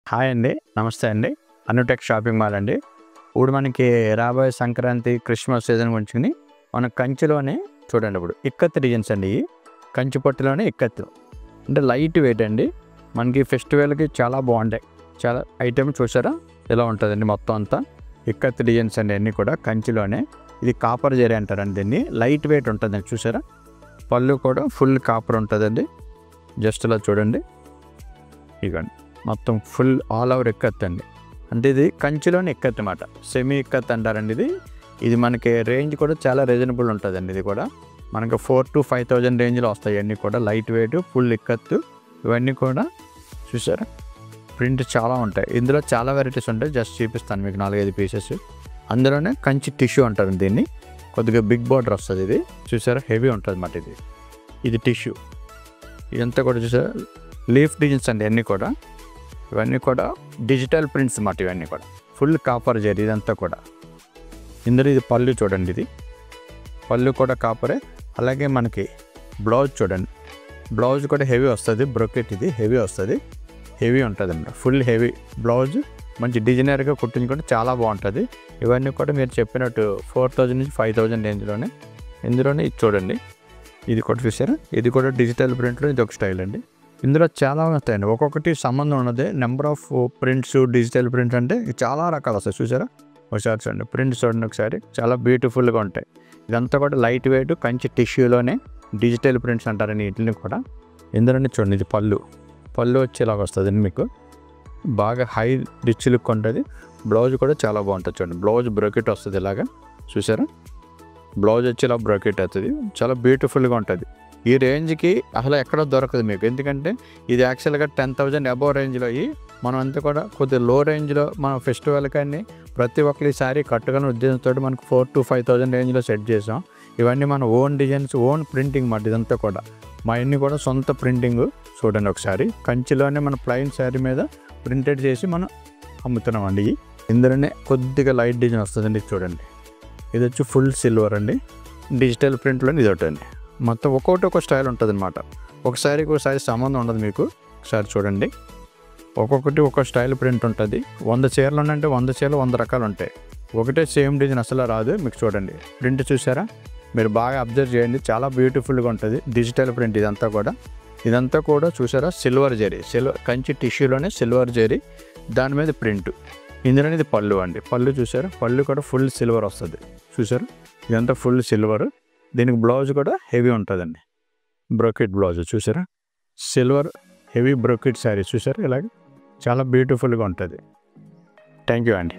Hi అండి. నమస్తే అండి. అనుటెక్ షాపింగ్ మాల్ అండి. ఇప్పుడు మనకి రాబోయే సంక్రాంతి, క్రిస్మస్ సీజన్ గురించి మన కంచిలోనే చూడండి. ఇప్పుడు ఇక్కత్ డిజైన్స్ అండి. ఇవి కంచి పట్టులోనే ఇక్కత్తు అంటే లైట్ వెయిట్ అండి. మనకి ఫెస్టివల్కి చాలా బాగుంటాయి. చాలా ఐటమ్ చూసారా ఎలా ఉంటుందండి. మొత్తం అంతా ఇక్కత్ డిజైన్స్ అండి. అన్నీ కూడా కంచిలోనే. ఇది కాపర్ జరీ అంటారండి. దీన్ని లైట్ వెయిట్ ఉంటుందండి. చూసారా పళ్ళు కూడా ఫుల్ కాపర్ ఉంటుందండి. జస్ట్ ఇలా చూడండి. ఇవ్వండి మొత్తం ఫుల్ ఆల్ ఓవర్ ఇక్కత్ అండి. అంటే ఇది కంచిలోని ఇక్కత్ అన్నమాట. సెమీ ఇక్కత్ అంటారండి. ఇది మనకి రేంజ్ కూడా చాలా రీజనబుల్ ఉంటుందండి. ఇది కూడా మనకి 4,000 to 5,000 రేంజ్లో వస్తాయి. అన్నీ కూడా లైట్ వెయిట్ ఫుల్ ఇక్కత్. ఇవన్నీ కూడా చూసారా ప్రింట్ చాలా ఉంటాయి. ఇందులో చాలా వెరైటీస్ ఉంటాయి. జస్ట్ చూపిస్తాను మీకు 4-5 పీసెస్. అందులోనే కంచి టిష్యూ అంటారు దీన్ని. కొద్దిగా బిగ్ బార్డర్ వస్తుంది. ఇది చూసారా హెవీ ఉంటుంది అన్నమాట. ఇది టిష్యూ. ఇదంతా కూడా చూసారా లీఫ్ డిజైన్స్ అండి. అన్నీ కూడా ఇవన్నీ కూడా డిజిటల్ ప్రింట్స్ అన్నమాట. ఇవన్నీ కూడా ఫుల్ కాపర్ జరీ ఇదంతా కూడా. ఇందులో ఇది పళ్ళు చూడండి. ఇది పళ్ళు కూడా కాపరే. అలాగే మనకి బ్లౌజ్ చూడండి. బ్లౌజ్ కూడా హెవీ వస్తుంది. బ్రొకెట్ ఇది హెవీ వస్తుంది. హెవీ ఉంటుంది అన్నమాట. ఫుల్ హెవీ బ్లౌజ్ మంచి డిజైనర్గా కుట్టించుకుంటే చాలా బాగుంటుంది. ఇవన్నీ కూడా మీరు చెప్పినట్టు 4,000 నుంచి 5,000 రేంజ్లోనే. ఇందులోనే ఇది చూడండి. ఇది కూడా చూసారా ఇది కూడా డిజిటల్ ప్రింట్లో ఇది ఒక స్టైల్ అండి. ఇందులో చాలా వస్తాయండి. ఒక్కొక్కటి సంబంధం ఉన్నది. Number of prints digital prints అంటే చాలా రకాలు వస్తాయి. చూసారా ఒకసారి చూడండి. ప్రింట్స్ చూడండి ఒకసారి. చాలా బ్యూటిఫుల్గా ఉంటాయి. ఇదంతా కూడా లైట్ వెయిట్ కంచి టిష్యూలోనే డిజిటల్ ప్రింట్స్ అంటారని వీటిని కూడా. ఇందులోనే చూడండి. ఇది పళ్ళు వచ్చేలాగా వస్తుందండి. మీకు బాగా హై రిచ్ లుక్ ఉంటుంది. బ్లౌజ్ కూడా చాలా బాగుంటుంది. చూడండి బ్లౌజ్ బ్రోకెట్ వస్తుంది ఇలాగా. చూసారా బ్లౌజ్ వచ్చి ఇలా బ్రోకెట్ అవుతుంది. చాలా బ్యూటిఫుల్గా ఉంటుంది. ఈ రేంజ్కి అసలు ఎక్కడ దొరకదు మీకు. ఎందుకంటే ఇది యాక్చువల్గా 10,000 అబోవ్ రేంజ్లో. మనం అంతా కూడా కొద్దిగా లో రేంజ్లో మన ఫెస్టివల్ కానీ ప్రతి ఒక్కరి సారీ కట్టుకుని ఉద్దేశంతో మనకు 4,000 to 5,000 రేంజ్లో సెట్ చేసాం. ఇవన్నీ మన ఓన్ డిజైన్స్ ఓన్ ప్రింటింగ్ మాట. ఇదంతా కూడా మా అన్నీ కూడా సొంత ప్రింటింగ్. చూడండి ఒకసారి. కంచిలోనే మన ప్లెయిన్ శారీ మీద ప్రింటెడ్ చేసి మనం అమ్ముతున్నామండి. ఇందులోనే కొద్దిగా లైట్ డిజైన్ వస్తుందండి. చూడండి ఇది వచ్చి ఫుల్ సిల్వర్ అండి. డిజిటల్ ప్రింట్లోనే ఇది ఒకటి అండి. మొత్తం ఒక్కొక్కటి ఒక స్టైల్ ఉంటుంది అనమాట. ఒకసారికి ఒకసారి సంబంధం ఉండదు మీకు. ఒకసారి చూడండి. ఒక్కొక్కటి ఒక స్టైల్ ప్రింట్ ఉంటుంది. 100 చీరలు ఉన్నాయంటే 100 చీరలు 100 రకాలు ఉంటాయి. ఒకటే సేమ్ డిజైన్ అసలు రాదు మీకు. చూడండి ప్రింట్ చూసారా మీరు బాగా అబ్జర్వ్ చేయండి. చాలా బ్యూటిఫుల్గా ఉంటుంది. డిజిటల్ ప్రింట్ ఇదంతా కూడా చూసారా సిల్వర్ జరీ. కంచి టిష్యూలోనే సిల్వర్ జరీ దాని మీద ప్రింట్. ఇందులోనే ఇది పళ్ళు అండి. పళ్ళు చూసారా పళ్ళు కూడా ఫుల్ సిల్వర్ వస్తుంది. చూసారా ఇదంతా ఫుల్ సిల్వర్. దీనికి బ్లౌజ్ కూడా హెవీ ఉంటుందండి. బ్రోకెట్ బ్లౌజ్ చూసారా సిల్వర్ హెవీ బ్రోకెట్ శారీ చూసారా ఇలాగ చాలా బ్యూటిఫుల్గా ఉంటుంది. థ్యాంక్ యూ అండి.